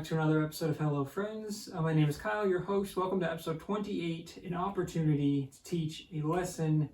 back to another episode of Hello Friends. My name is Kyle, your host. Welcome to episode 28, an opportunity to teach a lesson,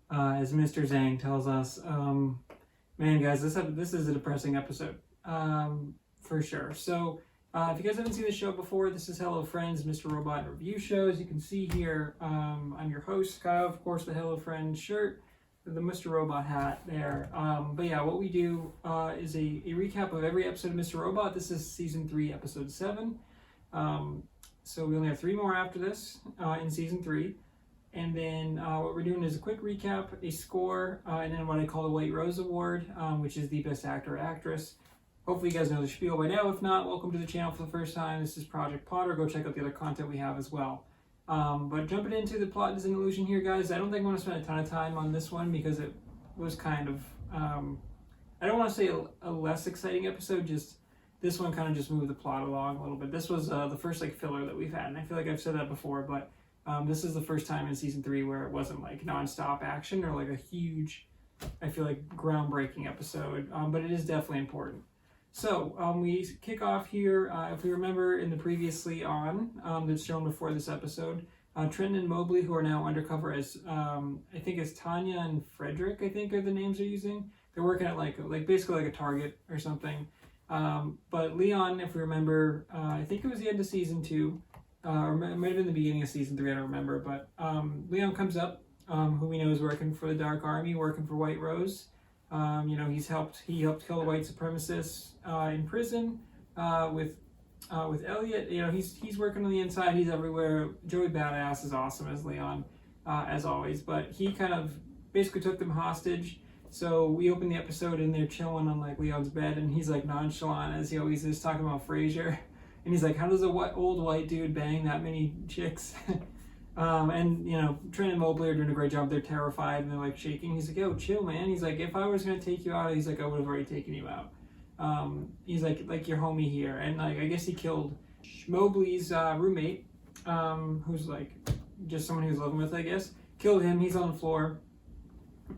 as Mr. Zang tells us. Man, guys, this is a depressing episode, for sure. So, if you guys haven't seen the show before, this is Hello Friends, Mr. Robot Review Show. As you can see here, I'm your host, Kyle, of course, the Hello Friends shirt, the Mr. Robot hat there. But yeah, what we do is a recap of every episode of Mr. Robot. This is season 3, episode 7. So we only have 3 more after this in season 3. And then what we're doing is a quick recap, a score, and then what I call the White Rose Award, which is the best actor or actress. Hopefully you guys know the spiel by now. If not, welcome to the channel for the first time. This is Project Potter. Go check out the other content we have as well. But jumping into the plot is an illusion here, guys. I don't think I'm going to spend a ton of time on this one because it was kind of, I don't want to say a less exciting episode, just this one kind of just moved the plot along a little bit. This was the first filler that we've had, and I feel like I've said that before, but this is the first time in season 3 where it wasn't like non-stop action or like a huge, I feel like, groundbreaking episode, but it is definitely important. So we kick off here, if we remember in the previously on, that's shown before this episode, Trenton and Mobley, who are now undercover as, I think it's Tanya and Frederick, I think are the names they're using. They're working at like basically like a Target or something. But Leon, if we remember, I think it was the end of season 2, or it might have been the beginning of season 3, I don't remember. But Leon comes up, who we know is working for the Dark Army, working for White Rose. He helped kill the white supremacists in prison with Elliot. You know, he's working on the inside. He's everywhere. Joey Badass is awesome as Leon, as always. But he kind of basically took them hostage. So we open the episode and they're chilling on like Leon's bed, and he's like nonchalant as he always is, talking about Frasier. And he's like, "How does a old white dude bang that many chicks?" And you know, Trent and Mobley are doing a great job. They're terrified and they're like shaking. He's like, "Yo, chill, man." He's like, "If I was gonna take you out," he's like, "I would have already taken you out." He's like your homie here, and like I guess he killed Mobley's roommate, who's like just someone he was living with, I guess. Killed him. He's on the floor.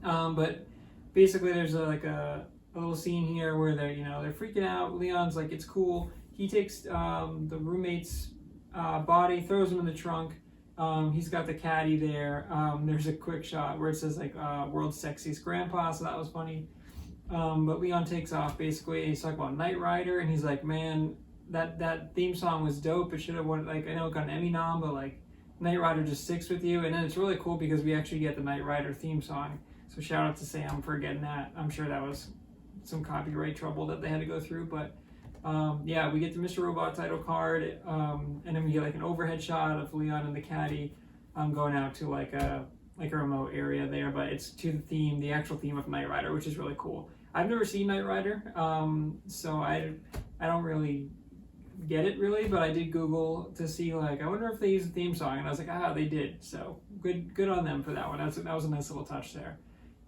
But basically, there's a little scene here where they're freaking out. Leon's like, "It's cool." He takes the roommate's body, throws him in the trunk. He's got the caddy there. There's a quick shot where it says like world's sexiest grandpa, so that was funny. But Leon takes off basically, and he's talking about Knight Rider, and he's like, "Man, that theme song was dope. It should have won, like, I know it got an Emmy nom, but like Knight Rider just sticks with you." And then it's really cool because we actually get the Knight Rider theme song. So shout out to Sam for getting that. I'm sure that was some copyright trouble that they had to go through, but yeah, we get the Mr. Robot title card, and then we get like an overhead shot of Leon and the caddy going out to like a remote area there, but it's to the actual theme of Knight Rider, which is really cool. I've never seen Knight Rider, so I don't really get it really, but I did Google to see like, I wonder if they used the theme song, and I was like, they did. So good on them for that one. That was a nice little touch there.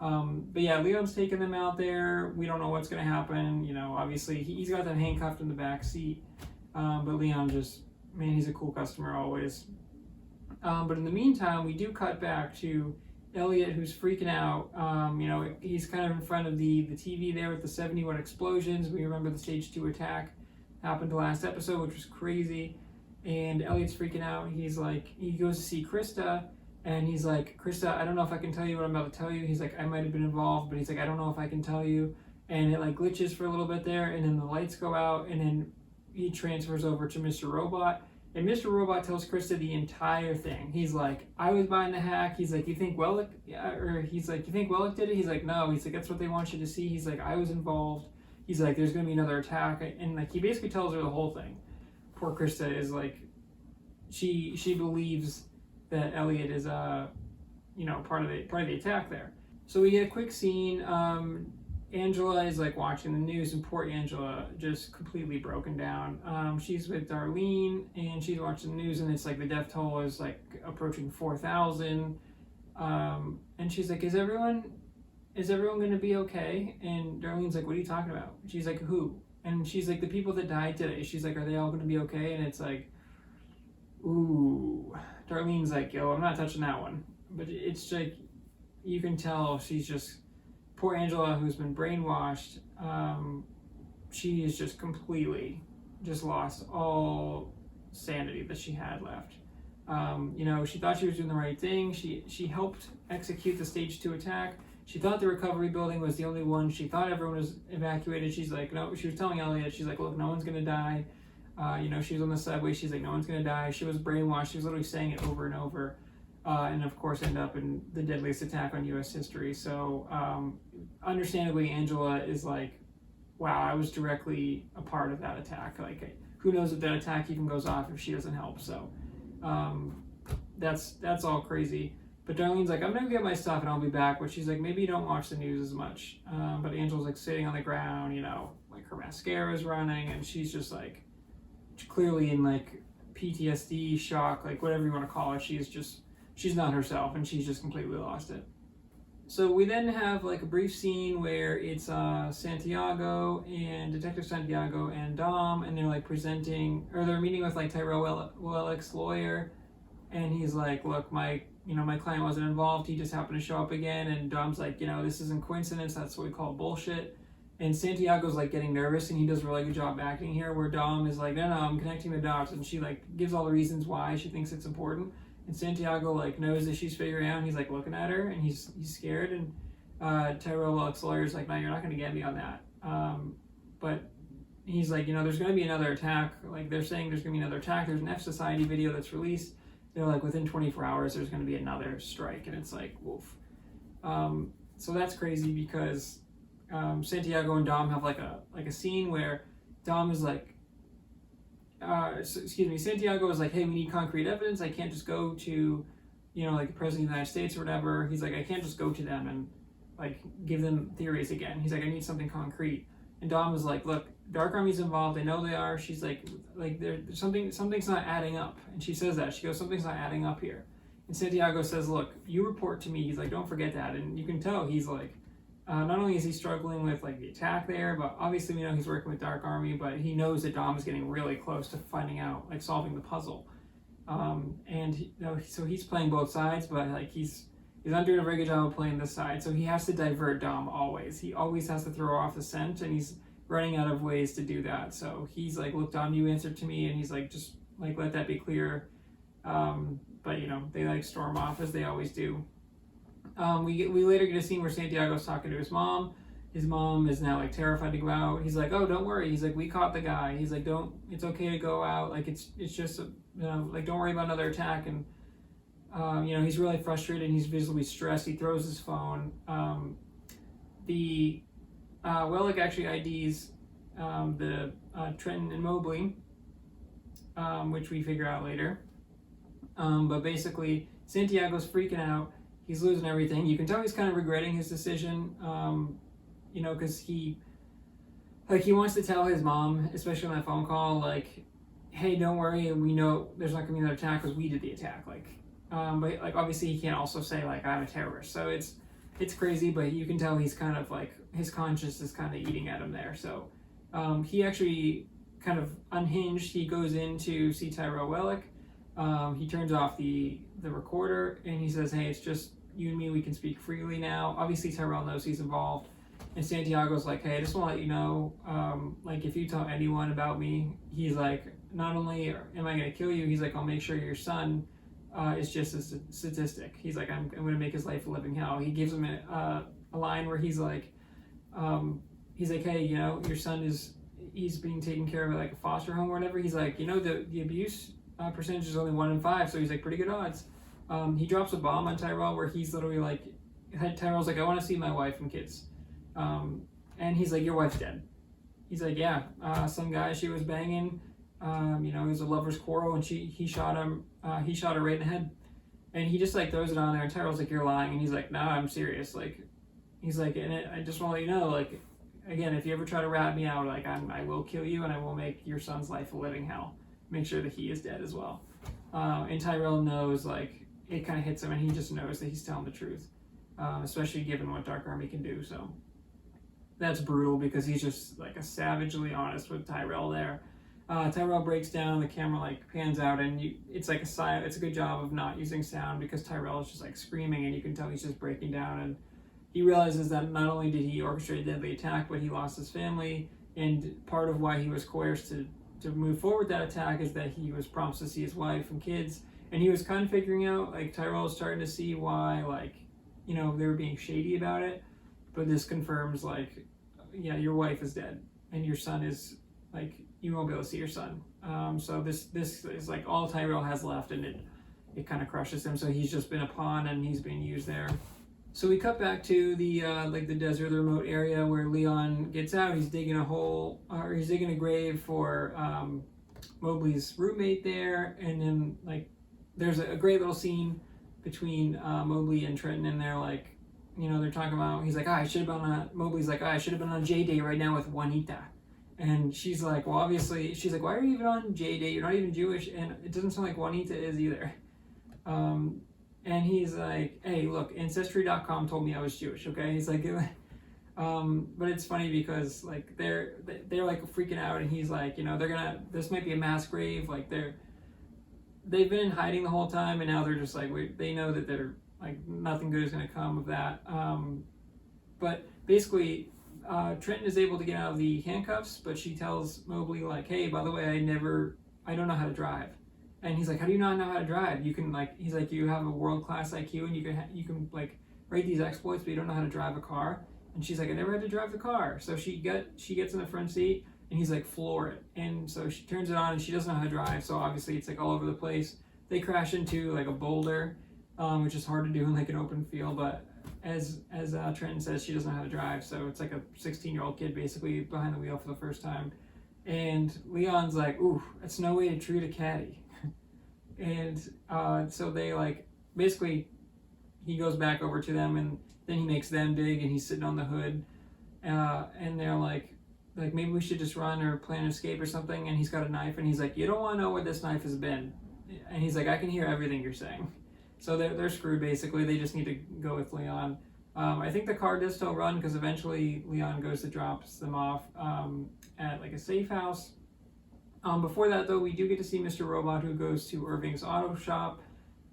But yeah, Leon's taking them out there. We don't know what's going to happen. You know, obviously he's got them handcuffed in the back seat. But Leon man, he's a cool customer always. But in the meantime, we do cut back to Elliot, who's freaking out. You know, he's kind of in front of the TV there with the 71 explosions. We remember the stage 2 attack happened the last episode, which was crazy. And Elliot's freaking out. He's like, he goes to see Krista. And he's like, "Krista, I don't know if I can tell you what I'm about to tell you." He's like, "I might have been involved," but he's like, "I don't know if I can tell you." And it like glitches for a little bit there, and then the lights go out, and then he transfers over to Mr. Robot. And Mr. Robot tells Krista the entire thing. He's like, "I was behind the hack." He's like, "You think Wellick?" Yeah, or he's like, "You think Wellick did it?" He's like, "No." He's like, "That's what they want you to see." He's like, "I was involved." He's like, "There's gonna be another attack," and like he basically tells her the whole thing. Poor Krista is like, she believes that Elliot is you know, part of the attack there. So we get a quick scene. Angela is like watching the news, and poor Angela just completely broken down. She's with Darlene, and she's watching the news, and it's like the death toll is like approaching 4,000. And she's like, "Is everyone gonna be okay?" And Darlene's like, "What are you talking about?" She's like, "Who?" And she's like, "The people that died today." She's like, "Are they all gonna be okay?" And it's like, ooh. Darlene's like, "Yo, I'm not touching that one." But it's like, you can tell she's just, poor Angela, who's been brainwashed, she is just completely just lost all sanity that she had left. She thought she was doing the right thing. She helped execute the stage 2 attack. She thought the recovery building was the only one. She thought everyone was evacuated. She's like, no, she was telling Elliot, she's like, look, no one's gonna die. She was on the subway. She's like, no one's gonna die. She was brainwashed. She was literally saying it over and over. And of course end up in the deadliest attack on U.S. history. So understandably, Angela is like, wow, I was directly a part of that attack. Like, who knows if that attack even goes off if she doesn't help. So that's all crazy. But Darlene's like, I'm gonna get my stuff and I'll be back. But she's like, maybe you don't watch the news as much. But Angela's like sitting on the ground, like her mascara is running, and she's just like clearly in like PTSD, shock, like whatever you want to call it. She's not herself, and she's just completely lost it. So we then have like a brief scene where it's Santiago and Detective Santiago and Dom, and they're like presenting, or they're meeting with like Tyrone Wellick's lawyer, and he's like, look, my client wasn't involved, he just happened to show up again. And Dom's like, this isn't coincidence, that's what we call bullshit. And Santiago's like getting nervous, and he does a really good job acting here, where Dom is like, no, I'm connecting the dots, and she like gives all the reasons why she thinks it's important. And Santiago like knows that she's figuring out, and he's like looking at her, and he's scared. And Tyrone Wellick's lawyer's like, no, you're not going to get me on that. But he's like, there's going to be another attack. Like, they're saying there's going to be another attack. There's an F Society video that's released. They're like, within 24 hours, there's going to be another strike. And it's like, woof. So that's crazy because Santiago and Dom have like a scene where Dom is like, Santiago is like, hey, we need concrete evidence. I can't just go to, like the president of the United States or whatever. He's like, I can't just go to them and like give them theories again. He's like, I need something concrete. And Dom is like, look, Dark Army's involved. I know they are. She's like there's something's not adding up. And she says that. She goes, something's not adding up here. And Santiago says, look, you report to me. He's like, don't forget that. And you can tell he's like, not only is he struggling with like the attack there, but obviously we know he's working with Dark Army, but he knows that Dom is getting really close to finding out, like solving the puzzle. So he's playing both sides, but like he's not doing a very good job of playing this side. So he has to divert Dom always. He always has to throw off the scent, and he's running out of ways to do that. So he's like, look, Dom, you answered to me, and he's like, just like let that be clear. But they like storm off as they always do. We later get a scene where Santiago's talking to his mom. His mom is now like terrified to go out. He's like, oh, don't worry. He's like, we caught the guy. He's like, it's okay to go out. Like it's just like, don't worry about another attack. And he's really frustrated, and he's visibly stressed. He throws his phone. Wellick actually IDs the Trenton and Mobley, which we figure out later. But basically, Santiago's freaking out. He's losing everything. You can tell he's kind of regretting his decision, because he wants to tell his mom, especially on that phone call, like, hey, don't worry, we know there's not gonna be another attack because we did the attack. But like obviously he can't also say like I'm a terrorist. So it's crazy, but you can tell he's kind of like his conscience is kind of eating at him there. So he actually kind of unhinged. He goes in to see Tyrone Wellick. He turns off the recorder, and he says, hey, it's just you and me, we can speak freely now. Obviously Tyrell knows he's involved, and Santiago's like, hey, I just want to let you know, like if you tell anyone about me, he's like, not only am I going to kill you, he's like, I'll make sure your son is just a statistic. He's like, I'm going to make his life a living hell. He gives him a line where he's like, hey, your son he's being taken care of at like a foster home or whatever. He's like, the abuse percentage is only 1 in 5, so he's like, pretty good odds. He drops a bomb on Tyrell where he's literally like, Tyrell's like, I want to see my wife and kids. And he's like, your wife's dead. He's like, yeah, some guy she was banging, it was a lover's quarrel, and he shot her right in the head. And he just like throws it on there, and Tyrell's like, you're lying. And he's like, no, I'm serious. Like, he's like, I just want to let you know, like, again, if you ever try to rat me out, like, I will kill you, and I will make your son's life a living hell. Make sure that he is dead as well. And Tyrell knows, like, it kind of hits him, and he just knows that he's telling the truth, especially given what Dark Army can do. So that's brutal, because he's just like a savagely honest with Tyrell there. Tyrell breaks down, the camera like pans out, and it's like it's a good job of not using sound, because Tyrell is just like screaming, and you can tell he's just breaking down. And he realizes that not only did he orchestrate a deadly attack, but he lost his family, and part of why he was coerced to to move forward that attack is that he was promised to see his wife and kids, and he was kind of figuring out, like, Tyrell was starting to see why, like, you know, they were being shady about it. But this confirms, like, yeah, your wife is dead, and your son is, like, you won't be able to see your son. So this is like all Tyrell has left, and it kind of crushes him. So he's just been a pawn, and he's being used there. So we cut back to the like the desert, the remote area where Leon gets out. He's digging a hole, or he's digging a grave for Mowgli's roommate there, and then, like, there's a great little scene between Mowgli and Trenton, and they're like, you know, they're talking about, he's like, I should have been on Mowgli's like, I should have been on J Day right now with Juanita. And she's like, well, obviously, she's like, why are you even on J Day? You're not even Jewish. And it doesn't sound like Juanita is either. And he's like, hey, look, Ancestry.com told me I was Jewish, okay? He's like, but it's funny because, like, they're like freaking out, and he's like, you know, this might be a mass grave. Like, they've been in hiding the whole time, and now they're just like, they know that they're, like, nothing good is going to come of that. But basically, Trenton is able to get out of the handcuffs, but she tells Mowgli, like, hey, by the way, I don't know how to drive. And he's like, how do you not know how to drive? You can, like, he's like, you have a world-class IQ, and you can like rate these exploits, but you don't know how to drive a car. And she's like, I never had to drive the car. So she gets in the front seat, and he's like, floor it. And so she turns it on, and she doesn't know how to drive. So obviously it's like all over the place. They crash into like a boulder, which is hard to do in like an open field. But as Trenton says, she doesn't know how to drive. So it's like a 16-year-old kid basically behind the wheel for the first time. And Leon's like, ooh, that's no way to treat a caddy. And so they, like, basically he goes back over to them, and then he makes them dig, and he's sitting on the hood, and they're like maybe we should just run or plan an escape or something. And he's got a knife, and he's like, you don't want to know where this knife has been. And he's like, I can hear everything you're saying. So they're screwed basically. They just need to go with Leon. I think the car does still run, because eventually Leon goes to drops them off at like a safe house. Before that, though, we do get to see Mr. Robot, who goes to Irving's auto shop,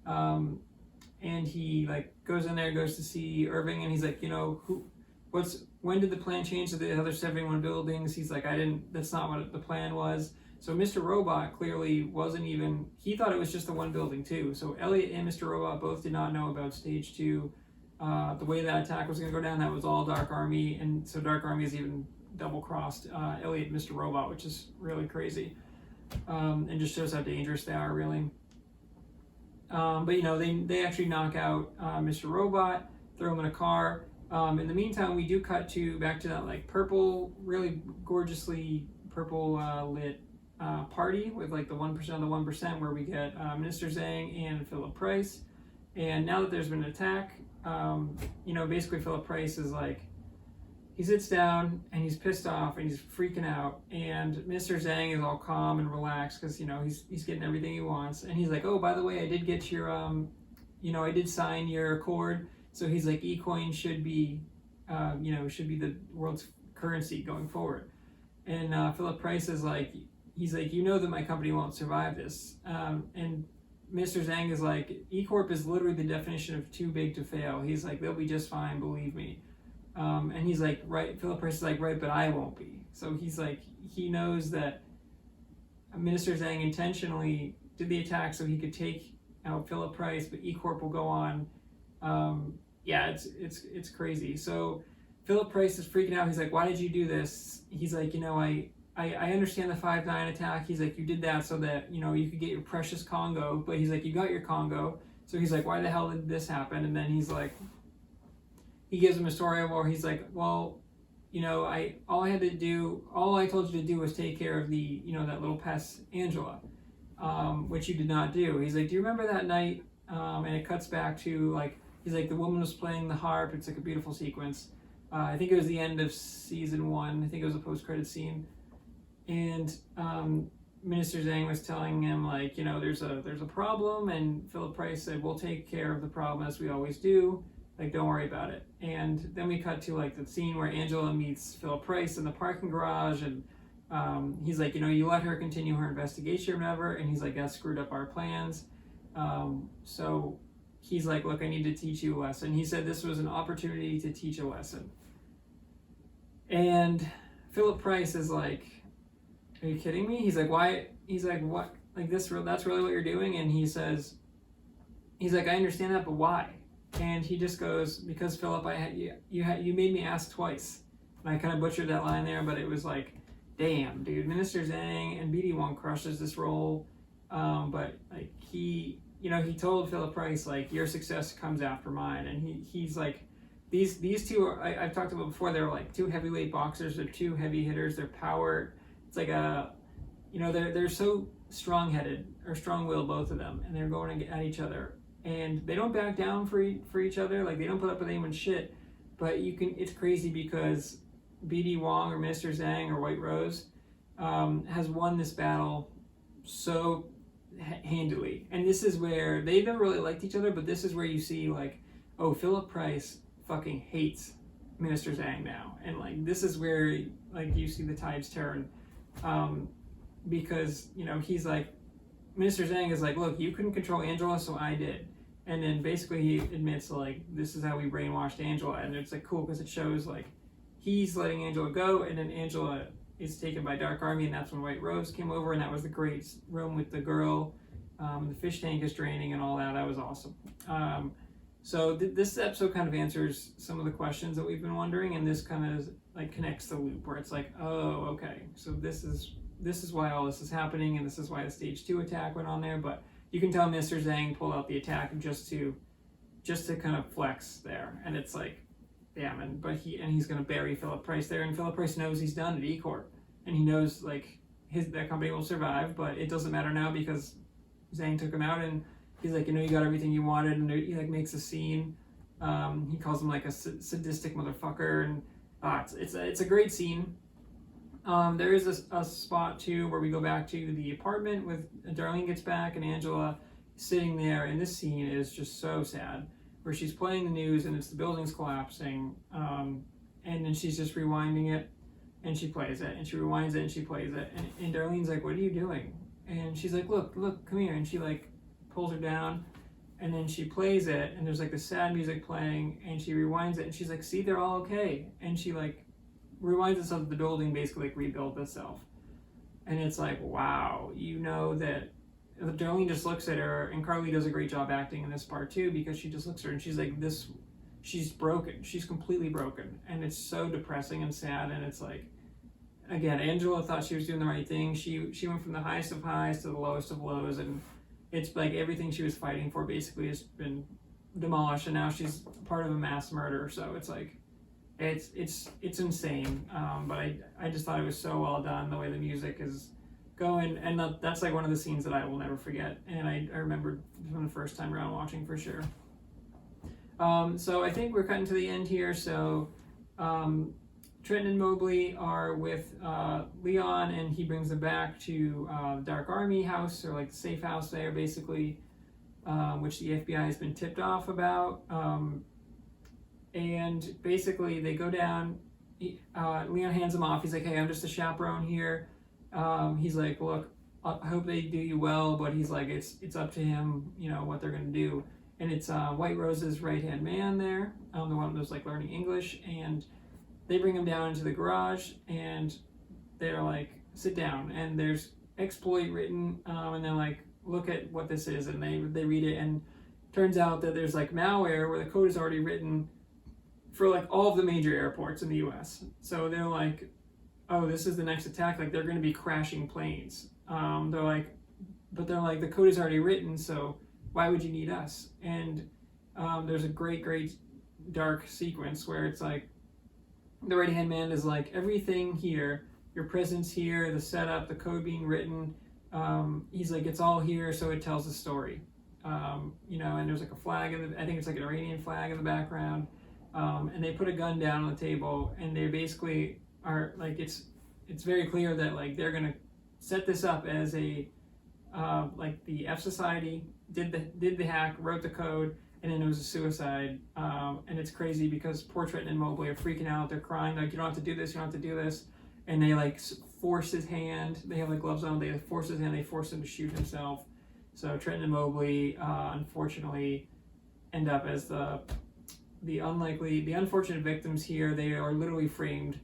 and he, like, goes in there, goes to see Irving, and he's like, you know, when did the plan change to the other 71 buildings? He's like, that's not what the plan was. So Mr. Robot clearly wasn't even, he thought it was just the one building too. So Elliot and Mr. Robot both did not know about stage 2. The way that attack was going to go down, that was all Dark Army, and so Dark Army is even double-crossed Elliot and Mr. Robot, which is really crazy, and just shows how dangerous they are, really. But, you know, they actually knock out Mr. Robot, throw him in a car. In the meantime, we do cut back to that, like, purple, really gorgeously purple lit party with, like, the 1% of the 1%, where we get Minister Zang and Philip Price. And now that there's been an attack, you know, basically Philip Price is like, he sits down and he's pissed off and he's freaking out, and Mr. Zang is all calm and relaxed because, you know, he's getting everything he wants. And he's like, oh, by the way, I did get your you know, I did sign your accord. So he's like, eCoin should be you know, should be the world's currency going forward. And Philip Price is like, he's like, you know that my company won't survive this. And Mr. Zang is like, eCorp is literally the definition of too big to fail. He's like, they'll be just fine, believe me. And he's like, right, Philip Price is like, right, but I won't be. So he's like, he knows that Minister Zang intentionally did the attack so he could take out Philip Price, but eCorp will go on. Yeah, it's crazy. So Philip Price is freaking out. He's like, why did you do this? He's like, you know, I understand the 5-9 attack. He's like, you did that so that, you know, you could get your precious Congo. But he's like, you got your Congo. So he's like, why the hell did this happen? And then he's like, he gives him a story where he's like, well, you know, all I told you to do was take care of the, you know, that little pest, Angela, which you did not do. He's like, do you remember that night? And it cuts back to, like, he's like, the woman was playing the harp. It's like a beautiful sequence. I think it was the end of season 1. I think it was a post-credit scene. And Minister Zang was telling him, like, you know, there's a problem. And Philip Price said, we'll take care of the problem as we always do. Like, don't worry about it. And then we cut to, like, the scene where Angela meets Philip Price in the parking garage, and he's like, you know, you let her continue her investigation or whatever, and he's like, that screwed up our plans. So he's like, look, I need to teach you a lesson. He said this was an opportunity to teach a lesson. And Philip Price is like, are you kidding me? He's like, why? He's like, what? Like this? That's really what you're doing? And he says, he's like, I understand that, but why? And he just goes, because Philip, you made me ask twice. And I kind of butchered that line there, but it was like, damn, dude, Minister Zang and BD Wong crushes this role. But like he told Philip Price, like, your success comes after mine. And he's like, these two are, I've talked about before, they're like two heavyweight boxers, they're two heavy hitters, they're power. It's like they're so strong-headed or strong-willed, both of them, and they're going at each other. And they don't back down for each other. Like, they don't put up with anyone's shit. But it's crazy because BD Wong or Mr. Zang or White Rose has won this battle so handily. And this is where they never really liked each other, but this is where you see, like, oh, Philip Price fucking hates Minister Zang now. And, like, this is where, like, you see the tides turn. Because, he's like, Minister Zang is like, look, you couldn't control Angela, so I did. And then basically he admits, like, this is how we brainwashed Angela. And it's like cool because it shows, like, he's letting Angela go, and then Angela is taken by Dark Army, and that's when White Rose came over, and that was the great room with the girl. The fish tank is draining and all that. That was awesome. So this episode kind of answers some of the questions that we've been wondering, and this kind of like connects the loop where it's like, oh, okay, so this is why all this is happening, and this is why the stage 2 attack went on there. But you can tell Mr. Zang pulled out the attack just to kind of flex there, and it's like, damn. But he's gonna bury Philip Price there, and Philip Price knows he's done at E-Corp, and he knows like that company will survive, but it doesn't matter now because Zang took him out, and he's like, you got everything you wanted, and he like makes a scene. He calls him like a sadistic motherfucker, and it's a great scene. There is a spot too where we go back to the apartment with Darlene gets back and Angela sitting there, and this scene is just so sad, where she's playing the news and it's the building's collapsing, and then she's just rewinding it, and she plays it, and she rewinds it, and she plays it, and Darlene's like, what are you doing? And she's like, look, come here, and she like pulls her down, and then she plays it, and there's like the sad music playing, and she rewinds it, and she's like, see, they're all okay, and she like rewinds itself that the building basically like rebuilt itself. And it's like, wow, that Darlene just looks at her, and Carly does a great job acting in this part too, because she just looks at her and she's like, she's broken, she's completely broken, and it's so depressing and sad. And it's like, again, Angela thought she was doing the right thing. She went from the highest of highs to the lowest of lows, and it's like everything she was fighting for basically has been demolished, and now she's part of a mass murder. So it's like, it's insane, but I just thought it was so well done, the way the music is going, and that's like one of the scenes that I will never forget, and I remembered from the first time around watching for sure. So I think we're cutting to the end here. So Trenton and Mobley are with Leon, and he brings them back to Dark Army house, or like the safe house there basically, which the FBI has been tipped off about. And basically they go down, Leon hands him off. He's like, hey, I'm just a chaperone here. He's like, look, I hope they do you well, but he's like, it's up to him, what they're going to do. And it's White Rose's right-hand man there, the one who's like learning English, and they bring him down into the garage, and they're like, sit down, and there's exploit written, and they're like, look at what this is, and they read it, and turns out that there's like malware where the code is already written for like all of the major airports in the US. So they're like, oh, this is the next attack, like they're going to be crashing planes. They're like, the code is already written, so why would you need us? And there's a great dark sequence where it's like, the right-hand man is like, everything here, your presence here, the setup, the code being written, he's like, it's all here, so it tells the story. And there's like a flag, I think it's like an Iranian flag in the background. And they put a gun down on the table, and they basically are like, it's very clear that like they're gonna set this up as a like the F Society did the hack, wrote the code, and then it was a suicide. And it's crazy because poor Trenton and Mobley are freaking out. They're crying like, you don't have to do this, you don't have to do this. And they like force his hand. They have like gloves on. They force his hand. They force him to shoot himself. So Trenton and Mobley unfortunately end up as the unfortunate victims here. They are literally framed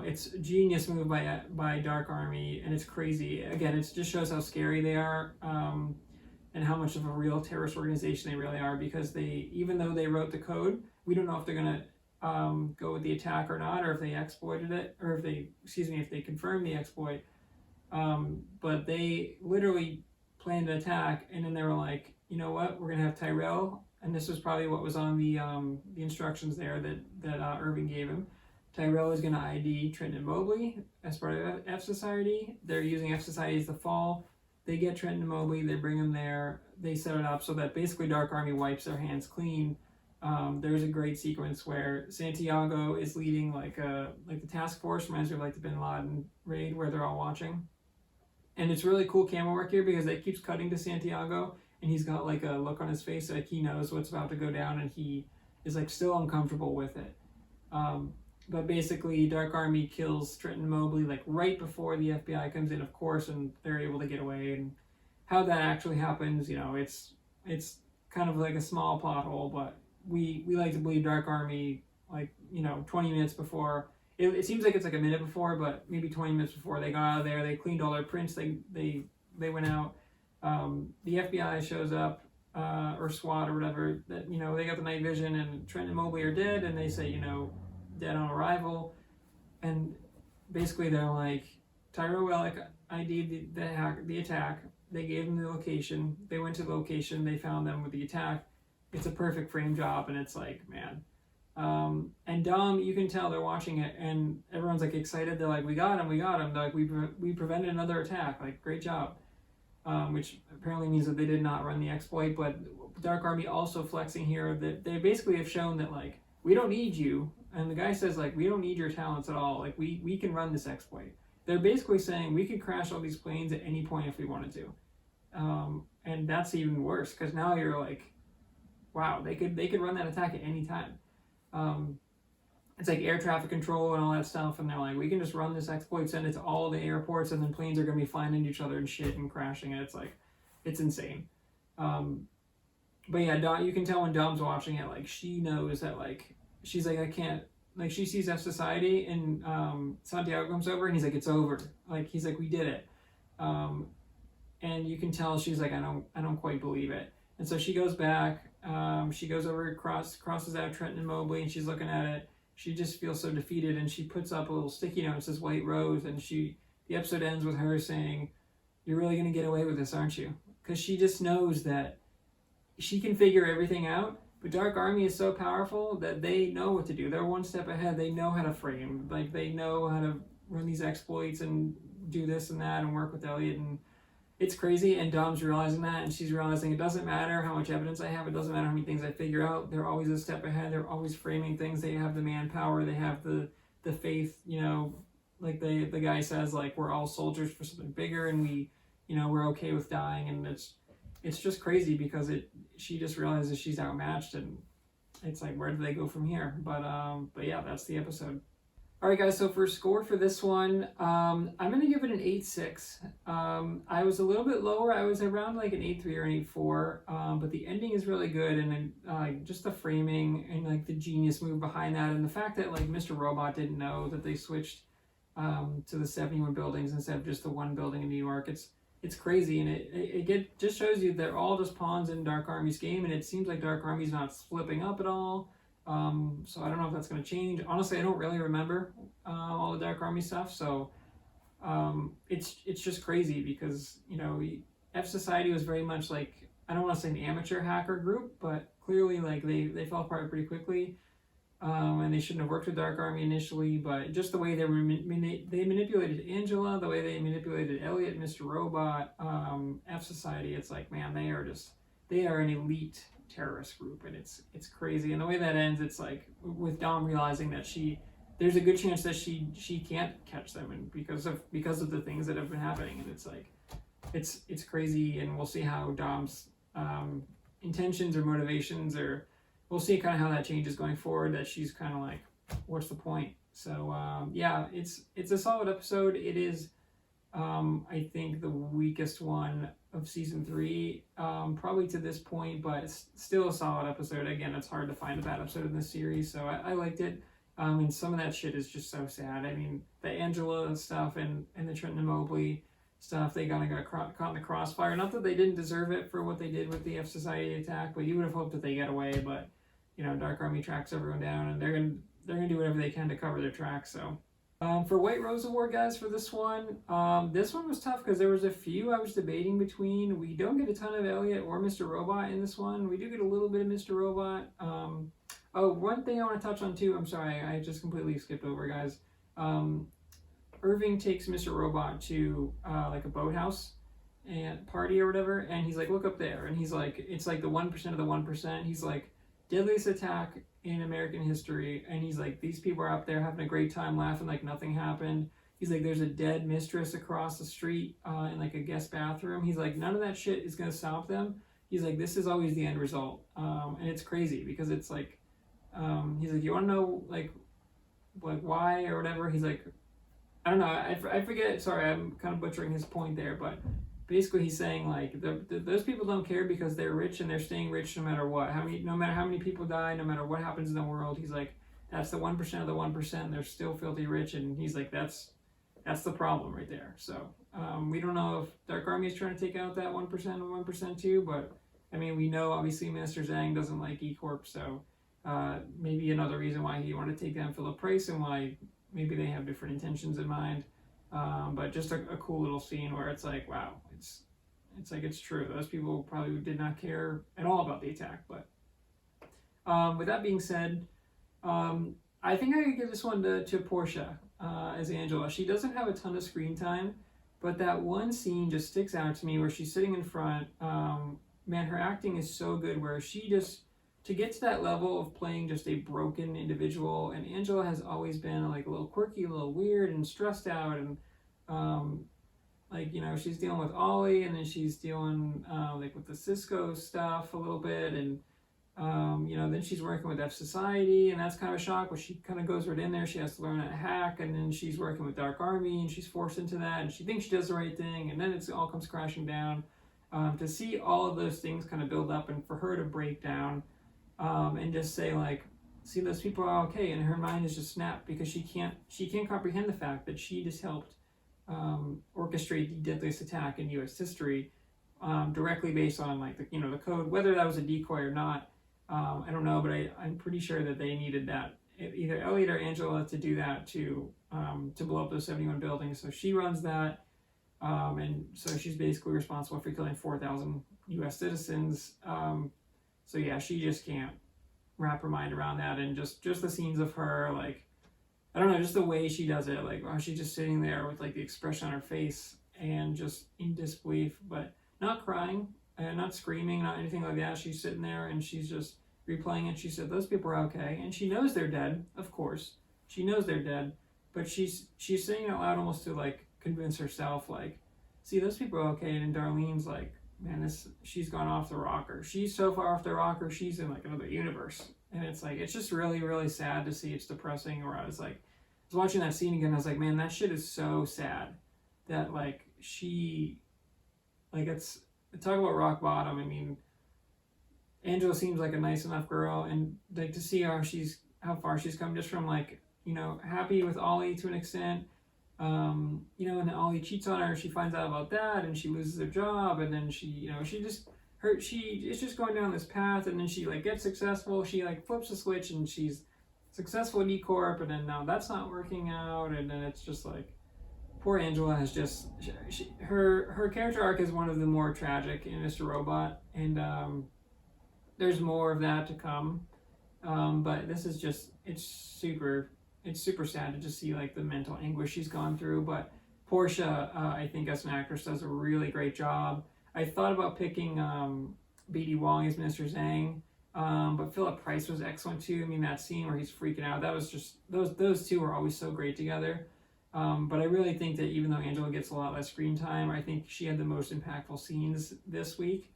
It's a genius move by Dark Army, and it's crazy. Again, it just shows how scary they are, and how much of a real terrorist organization they really are. Because even though they wrote the code, we don't know if they're gonna go with the attack or not, or if they exploited it, or if they confirmed the exploit. But they literally planned an attack, and then they were like, you know what, we're gonna have Tyrell, and this was probably what was on the instructions there that Irving gave him. Tyrell is going to ID Trenton and Mobley as part of F Society. They're using F Society as the fall. They get Trenton and Mobley, they bring them there, they set it up so that basically Dark Army wipes their hands clean. There's a great sequence where Santiago is leading like the task force, reminds me of like the Bin Laden raid where they're all watching. And it's really cool camera work here because it keeps cutting to Santiago, and he's got like a look on his face like he knows what's about to go down, and he is like still uncomfortable with it. But basically, Dark Army kills Trenton and Mobley like right before the FBI comes in, of course, and they're able to get away. And how that actually happens, it's kind of like a small plot hole, but we like to believe Dark Army, 20 minutes before. It seems like it's like a minute before, but maybe 20 minutes before they got out of there, they cleaned all their prints. They went out. The FBI shows up, or SWAT or whatever. That they got the night vision, and Trenton and Mobley are dead, and they say dead on arrival. And basically they're like, Tyrell ID'd the attack. They gave them the location. They went to the location. They found them with the attack. It's a perfect frame job, and it's like, man. And Dom, you can tell they're watching it, and everyone's like excited. They're like, we got him. They're like, we prevented another attack. Like, great job. Which apparently means that they did not run the exploit. But Dark Army also flexing here that they basically have shown that like, we don't need you. And the guy says like, we don't need your talents at all. Like we can run this exploit. They're basically saying we could crash all these planes at any point if we wanted to. And that's even worse because now you're like, wow, they could run that attack at any time. It's like air traffic control and all that stuff, and they're like, we can just run this exploit, send it to all the airports, and then planes are gonna be flying into each other and shit and crashing. And it's like, it's insane. But yeah, you can tell when Dom's watching it, like she knows that like she's like, I can't. Like she sees F Society, and Santiago comes over, and he's like, it's over. Like he's like, we did it. And you can tell she's like, I don't quite believe it. And so she goes back. She goes over, crosses out Trenton and Mobley, and she's looking at it. She just feels so defeated, and she puts up a little sticky note that says White Rose, and the episode ends with her saying, you're really going to get away with this, aren't you? Because she just knows that she can figure everything out, but Dark Army is so powerful that they know what to do. They're one step ahead. They know how to frame. Like, they know how to run these exploits and do this and that and work with Elliot, and it's crazy. And Dom's realizing that, and she's realizing it doesn't matter how much evidence I have. It doesn't matter how many things I figure out. They're always a step ahead. They're always framing things. They have the manpower. They have the faith, like the guy says, like, we're all soldiers for something bigger, and we're okay with dying. And it's just crazy because she just realizes she's outmatched, and it's like, where do they go from here? But yeah, that's the episode. All right, guys, so for score for this one, I'm going to give it an 8.6. I was a little bit lower. I was around like an 8.3 or an 8.4, but the ending is really good, and just the framing and like the genius move behind that, and the fact that like Mr. Robot didn't know that they switched to the 71 buildings instead of just the one building in New York. It's crazy, and it just shows you they're all just pawns in Dark Army's game, and it seems like Dark Army's not flipping up at all. So I don't know if that's going to change. Honestly, I don't really remember all the Dark Army stuff, so it's just crazy because F Society was very much like, I don't want to say an amateur hacker group, but clearly like they fell apart pretty quickly, and they shouldn't have worked with Dark Army initially. But just the way they manipulated Angela, the way they manipulated Elliot, Mr. Robot, F Society, it's like, man, they are an elite terrorist group, and it's crazy. And the way that ends, it's like with Dom realizing that there's a good chance that she can't catch them, and because of the things that have been happening. And it's like it's crazy, and we'll see how Dom's intentions or motivations, or we'll see kind of how that changes going forward, that she's kind of like, what's the point? So yeah, it's a solid episode. It is I think the weakest one of season 3, probably to this point, but it's still a solid episode. Again, it's hard to find a bad episode in this series, so I liked it. And some of that shit is just so sad. I mean, the Angela stuff and the Trenton Mobley stuff, they kind of got caught in the crossfire. Not that they didn't deserve it for what they did with the F Society attack, but you would have hoped that they get away. But Dark Army tracks everyone down, and they're gonna do whatever they can to cover their tracks. So, for White Rose Award, guys, for this one was tough because there was a few I was debating between. We don't get a ton of Elliot or Mr. Robot in this one. We do get a little bit of Mr. Robot. Oh, one thing I want to touch on too. I'm sorry, I just completely skipped over, guys. Irving takes Mr. Robot to like a boathouse and party or whatever, and he's like, look up there, and he's like, it's like the 1% of the 1%. He's like, deadliest attack in American history, and he's like, these people are up there having a great time, laughing like nothing happened. He's like, there's a dead mistress across the street in like a guest bathroom. He's like, none of that shit is gonna stop them. He's like, this is always the end result, and it's crazy because it's like, he's like, you want to know like why or whatever. He's like, I don't know, I forget, sorry, I'm kind of butchering his point there, but basically he's saying like those people don't care because they're rich and they're staying rich no matter what. No matter how many people die, no matter what happens in the world, he's like, that's the 1% of the 1%, they're still filthy rich, and he's like, that's the problem right there. So we don't know if Dark Army is trying to take out that 1% and 1% too, but I mean, we know obviously Minister Zang doesn't like E-Corp, so maybe another reason why he wanted to take down Philip Price and why maybe they have different intentions in mind. But just a cool little scene where it's like, wow, it's like, it's true. Those people probably did not care at all about the attack. But with that being said, I think I could give this one to Portia as Angela. She doesn't have a ton of screen time, but that one scene just sticks out to me where she's sitting in front. Man, her acting is so good where she just, to get to that level of playing just a broken individual, and Angela has always been like a little quirky, a little weird and stressed out, and she's dealing with Ollie, and then she's dealing like with the Cisco stuff a little bit, and then she's working with F Society, and that's kind of a shock, but she kind of goes right in there. She has to learn how to hack, and then she's working with Dark Army, and she's forced into that, and she thinks she does the right thing, and then it all comes crashing down. To see all of those things kind of build up, and for her to break down and just say like, see, those people are okay, and her mind is just snapped because she can't comprehend the fact that she just helped orchestrate the deadliest attack in U.S. history, directly based on like the code, whether that was a decoy or not. I don't know, but I'm pretty sure that they needed that, either Elliot or Angela, to do that to blow up those 71 buildings. So she runs that, and so she's basically responsible for killing 4,000 U.S. citizens. So yeah, she just can't wrap her mind around that, and just the scenes of her, like, I don't know, just the way she does it, like, she's just sitting there with like the expression on her face and just in disbelief, but not crying and not screaming, not anything like that. She's sitting there and she's just replaying it. She said, those people are okay, and she knows they're dead, of course. She knows they're dead, but she's saying it out loud almost to like convince herself, like, see, those people are okay. And Darlene's like, man, she's gone off the rocker. She's so far off the rocker, she's in like another universe. And it's like, it's just really, really sad to see. It's depressing. Or I was watching that scene again, I was like, man, that shit is so sad. That like it's, talk about rock bottom. I mean, Angela seems like a nice enough girl, and like to see how far she's come, just from like, happy with Ollie to an extent, and then Ollie cheats on her, she finds out about that, and she loses her job, and then it's just going down this path, and then she like gets successful, she like flips a switch, and she's successful in E-Corp, and then now that's not working out, and then it's just like, poor Angela has just, her character arc is one of the more tragic in Mr. Robot, and there's more of that to come, but this is just, it's super sad to just see like the mental anguish she's gone through. But Portia, I think as an actress, does a really great job. I thought about picking B.D. Wong as Mr. Zang, but Philip Price was excellent too. I mean, that scene where he's freaking out, that was just, those two are always so great together. But I really think that even though Angela gets a lot less screen time, I think she had the most impactful scenes this week,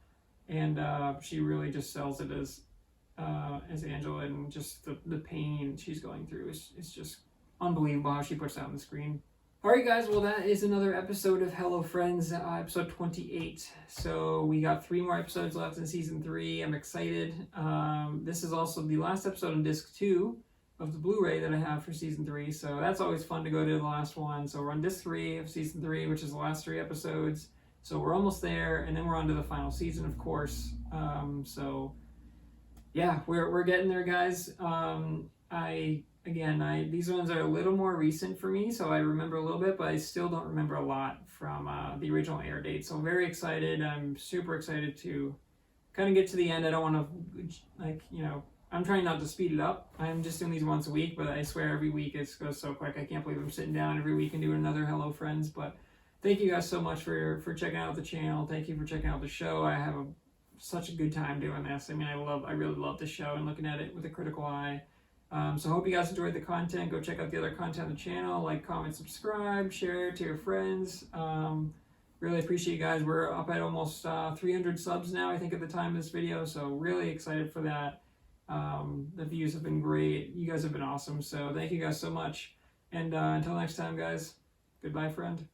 and she really just sells it as Angela, and just the pain she's going through is just unbelievable how she puts that on the screen. Alright guys, well that is another episode of Hello Friends, episode 28. So we got 3 more episodes left in season 3. I'm excited. This is also the last episode on disc 2. the Blu-ray that I have for season 3. So that's always fun to go to the last one. So we're on disc 3 of season 3, which is the last 3 episodes. So we're almost there, and then we're on to the final season, of course. So yeah, we're getting there, guys. These ones are a little more recent for me, so I remember a little bit, but I still don't remember a lot from the original air date. So I'm very excited. I'm super excited to kind of get to the end. I don't want to, I'm trying not to speed it up. I'm just doing these once a week, but I swear every week it goes so quick. I can't believe I'm sitting down every week and doing another Hello Friends. But thank you guys so much for checking out the channel. Thank you for checking out the show. I have such a good time doing this. I mean, I really love the show and looking at it with a critical eye. So I hope you guys enjoyed the content. Go check out the other content on the channel. Like, comment, subscribe, share it to your friends. Really appreciate you guys. We're up at almost 300 subs now, I think, at the time of this video. So really excited for that. The views have been great. You guys have been awesome. So thank you guys so much. And until next time, guys, goodbye, friend.